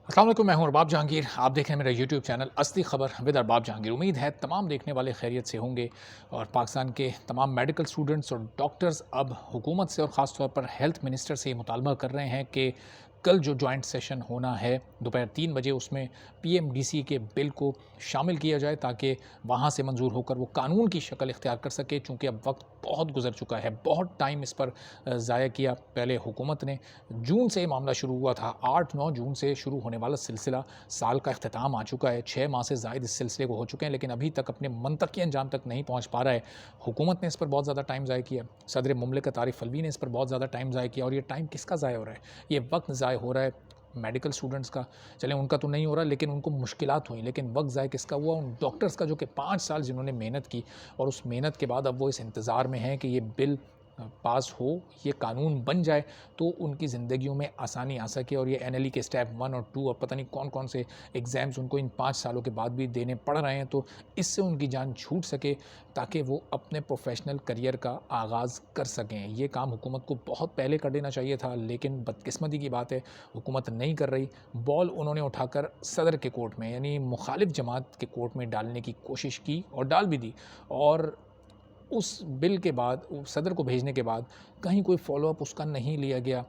अस्सलाम वालेकुम, मैं हूं अरबाब जहांगीर। आप देख रहे हैं मेरा यूट्यूब चैनल असली खबर विद अरबाब जहांगीर। उम्मीद है तमाम देखने वाले खैरियत से होंगे और पाकिस्तान के तमाम मेडिकल स्टूडेंट्स और डॉक्टर्स अब हुकूमत से और ख़ास तौर पर हेल्थ मिनिस्टर से ये मुतालबा कर रहे हैं कि कल जो जॉइंट सेशन होना है दोपहर 3 बजे, उसमें पीएमडीसी के बिल को शामिल किया जाए ताकि वहाँ से मंजूर होकर वो कानून की शक्ल इख्तियार कर सके। चूँकि अब वक्त बहुत गुजर चुका है, बहुत टाइम इस पर ज़ाया किया। पहले हुकूमत ने जून से ये मामला शुरू हुआ था, 8-9 जून से शुरू होने वाला सिलसिला साल का इख्तिताम आ चुका है। 6 माह से ज़ायद इस सिलसिले को हो चुके हैं, लेकिन अभी तक अपने मंतकी अंजाम तक नहीं पहुँच पा रहा है। हुकूमत ने इस पर बहुत ज़्यादा टाइम ज़ाया किया, सदर मुमलिकत आरिफ अलवी ने इस पर बहुत ज़्यादा टाइम ज़ाया किया। और ये टाइम किसका ज़ाया हो रहा है? ये वक्त ज़ाया हो रहा है मेडिकल स्टूडेंट्स का। चलें, उनका तो नहीं हो रहा, लेकिन उनको मुश्किलात हुई। लेकिन वक्त ज़ाया किसका हुआ? उन डॉक्टर्स का, जो कि 5 साल जिन्होंने मेहनत की और उस मेहनत के बाद अब वो इस इंतज़ार में हैं कि ये बिल पास हो, ये कानून बन जाए तो उनकी ज़िंदगियों में आसानी आ सके और ये एनएलई के स्टेप 1 और 2 और पता नहीं कौन-कौन से एग्ज़ाम्स उनको इन 5 सालों के बाद भी देने पड़ रहे हैं, तो इससे उनकी जान छूट सके ताकि वो अपने प्रोफ़ेशनल करियर का आगाज़ कर सकें। ये काम हुकूमत को बहुत पहले कर देना चाहिए था, लेकिन बदकिस्मती की बात है हुकूमत नहीं कर रही। बॉल उन्होंने उठाकर सदर के कोर्ट में, यानी मुखालिफ जमात के कोर्ट में डालने की कोशिश की और डाल भी दी। और उस बिल के बाद, सदर को भेजने के बाद कहीं कोई फ़ॉलो-अप उसका नहीं लिया गया।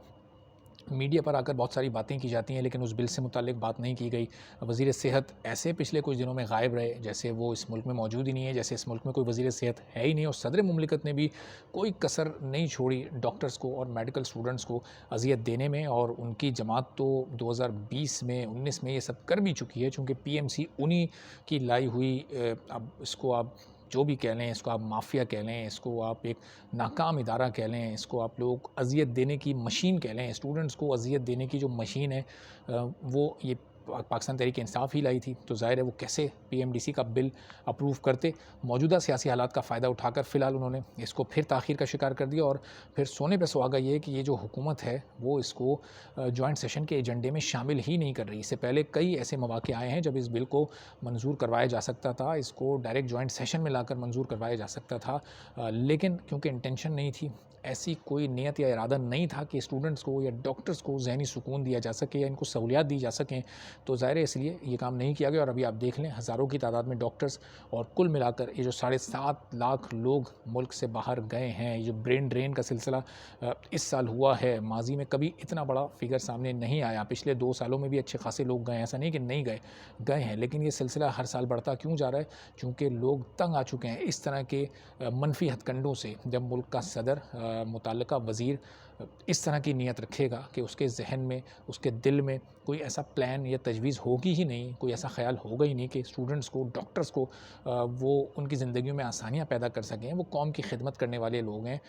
मीडिया पर आकर बहुत सारी बातें की जाती हैं, लेकिन उस बिल से मुताल्लिक बात नहीं की गई। वज़ीर सेहत ऐसे पिछले कुछ दिनों में गायब रहे जैसे वो इस मुल्क में मौजूद ही नहीं है, जैसे इस मुल्क में कोई वज़ीर सेहत है ही नहीं। और सदर मुमलिकत ने भी कोई कसर नहीं छोड़ी डॉक्टर्स को और मेडिकल स्टूडेंट्स को अज़ियत देने में। और उनकी जमात तो 2020 में, 19 में ये सब कर भी चुकी है, चूँकि पीएमसी उन्हीं की लाई हुई। अब इसको आप जो भी कह लें, इसको आप माफिया कह लें, इसको आप एक नाकाम इदारा कह लें, इसको आप लोग अज़ियत देने की मशीन कह लें। स्टूडेंट्स को अज़ियत देने की जो मशीन है, वो ये पाकिस्तान तहरीक इंसाफ ही लाई थी। तो ज़ाहिर है वो कैसे पीएमडीसी का बिल अप्रूव करते। मौजूदा सियासी हालात का फ़ायदा उठाकर फ़िलहाल उन्होंने इसको फिर ताख़ीर का शिकार कर दिया। और फिर सोने पे सुहागा ये है कि ये जो हुकूमत है वो इसको जॉइंट सेशन के एजेंडे में शामिल ही नहीं कर रही। इससे पहले कई ऐसे मौके आए हैं जब इस बिल को मंजूर करवाया जा सकता था, इसको डायरेक्ट जॉइंट सेशन में लाकर मंजूर करवाया जा सकता था। लेकिन क्योंकि इंटेंशन नहीं थी, ऐसी कोई नियत या इरादा नहीं था कि स्टूडेंट्स को या डॉक्टर्स को ज़हनी सुकून दिया जा सके या इनको सहूलियात दी जा सकें, तो ज़ाहिर है इसलिए ये काम नहीं किया गया। और अभी आप देख लें, हज़ारों की तादाद में डॉक्टर्स और कुल मिलाकर ये जो 7.5 लाख लोग मुल्क से बाहर गए हैं, ये जो ब्रेन ड्रेन का सिलसिला इस साल हुआ है, माजी में कभी इतना बड़ा फिगर सामने नहीं आया। पिछले 2 सालों में भी अच्छे खासे लोग गए हैं, ऐसा नहीं कि नहीं गए, गए हैं। लेकिन ये सिलसिला हर साल बढ़ता क्यों जा रहा है? चूँकि लोग तंग आ चुके हैं इस तरह के मनफी हथकंडों से। जब मुल्क का सदर, मुतल्लिका वज़ीर इस तरह की नीयत रखेगा कि उसके ज़हन में, उसके दिल में कोई ऐसा प्लान या तजवीज़ होगी ही नहीं, कोई ऐसा ख़्याल होगा ही नहीं कि स्टूडेंट्स को, डॉक्टर्स को वो उनकी ज़िंदगियों में आसानियाँ पैदा कर सकें, वो कौम की खिदमत करने वाले लोग हैं,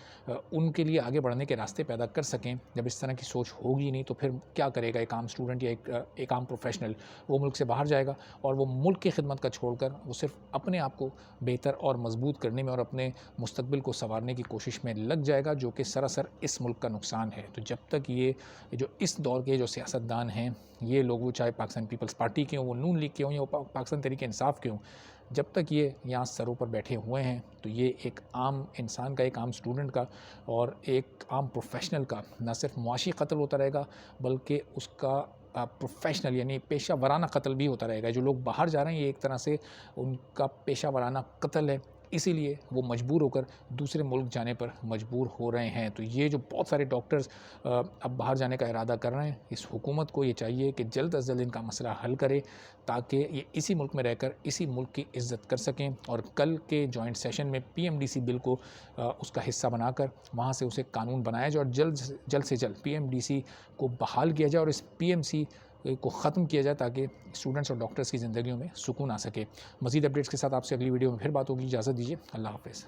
उनके लिए आगे बढ़ने के रास्ते पैदा कर सकें। जब इस तरह की सोच होगी नहीं, तो फिर क्या करेगा एक आम स्टूडेंट या एक आम प्रोफेशनल? वो मुल्क से बाहर जाएगा और वो मुल्क की खिदमत का छोड़कर वो सिर्फ अपने आप को बेहतर और मजबूत करने में और अपने मुस्तकबिल को संवारने की कोशिश में लग जाएगा, जो कि सरासर इस मुल्क का नुकसान है। तो जब तक ये जो इस दौर के जो सियासतदान हैं, ये लोग, वो चाहे पाकिस्तान पीपल्स पार्टी के हों, वो नून लीग के हों या वो पाकिस्तान तहरीक इंसाफ के हों, जब तक ये यहाँ सरों पर बैठे हुए हैं, तो ये एक आम इंसान का, एक आम स्टूडेंट का और एक आम प्रोफेशनल का न सिर्फ मुआशी कत्ल होता रहेगा, बल्कि उसका प्रोफेशनल यानी पेशा वराना कत्ल भी होता रहेगा। जो लोग बाहर जा रहे हैं, ये एक तरह से उनका पेशा वराना कत्ल है, इसीलिए वो मजबूर होकर दूसरे मुल्क जाने पर मजबूर हो रहे हैं। तो ये जो बहुत सारे डॉक्टर्स अब बाहर जाने का इरादा कर रहे हैं, इस हुकूमत को ये चाहिए कि जल्द अज़ जल्द इनका मसला हल करे, ताकि ये इसी मुल्क में रहकर इसी मुल्क की इज़्ज़त कर सकें। और कल के जॉइंट सेशन में पीएमडीसी बिल को उसका हिस्सा बनाकर वहाँ से उसे कानून बनाया जाए और जल्द से जल्द पीएमडीसी को बहाल किया जाए और इस पीएमसी को ख़त्म किया जाए, ताकि स्टूडेंट्स और डॉक्टर्स की ज़िंदगियों में सुकून आ सके। मज़ीद अपडेट्स के साथ आपसे अगली वीडियो में फिर बात होगी। इजाज़त दीजिए, अल्लाह हाफ़िज़।